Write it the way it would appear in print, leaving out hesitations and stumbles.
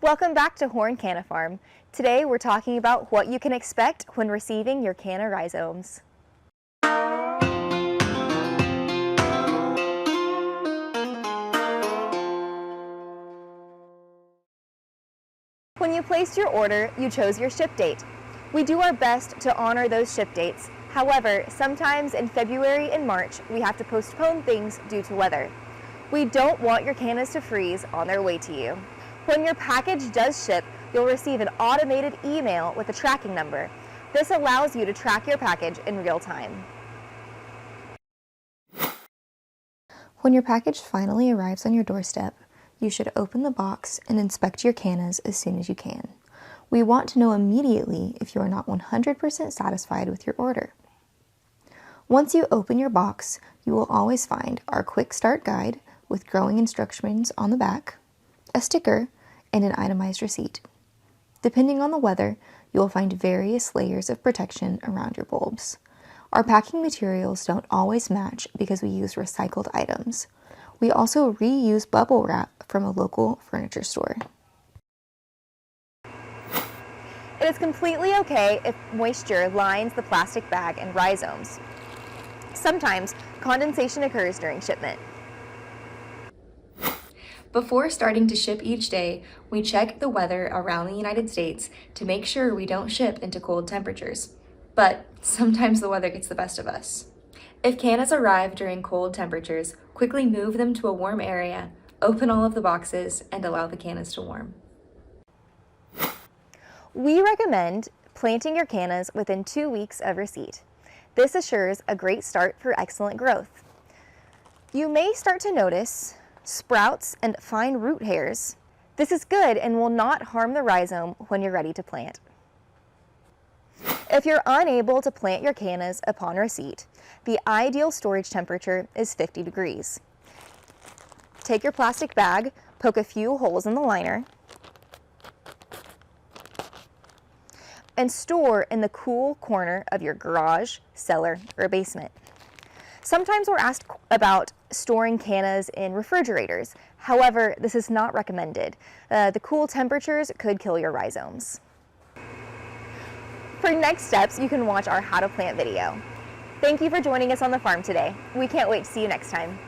Welcome back to Horn Canna Farm. Today we're talking about what you can expect when receiving your canna rhizomes. When you placed your order, you chose your ship date. We do our best to honor those ship dates. However, sometimes in February and March, we have to postpone things due to weather. We don't want your cannas to freeze on their way to you. When your package does ship, you'll receive an automated email with a tracking number. This allows you to track your package in real time. When your package finally arrives on your doorstep, you should open the box and inspect your cannas as soon as you can. We want to know immediately if you are not 100% satisfied with your order. Once you open your box, you will always find our quick start guide with growing instructions on the back, a sticker, and an itemized receipt. Depending on the weather, you will find various layers of protection around your bulbs. Our packing materials don't always match because we use recycled items. We also reuse bubble wrap from a local furniture store. It is completely okay if moisture lines the plastic bag and rhizomes. Sometimes condensation occurs during shipment. Before starting to ship each day, we check the weather around the United States to make sure we don't ship into cold temperatures. But sometimes the weather gets the best of us. If cannas arrive during cold temperatures, quickly move them to a warm area, open all of the boxes, and allow the cannas to warm. We recommend planting your cannas within 2 weeks of receipt. This assures a great start for excellent growth. You may start to notice sprouts and fine root hairs. This is good and will not harm the rhizome when you're ready to plant. If you're unable to plant your cannas upon receipt, the ideal storage temperature is 50 degrees. Take your plastic bag, poke a few holes in the liner, and store in the cool corner of your garage, cellar, or basement. Sometimes we're asked about storing cannas in refrigerators. However, this is not recommended. The cool temperatures could kill your rhizomes. For next steps, you can watch our How to Plant video. Thank you for joining us on the farm today. We can't wait to see you next time.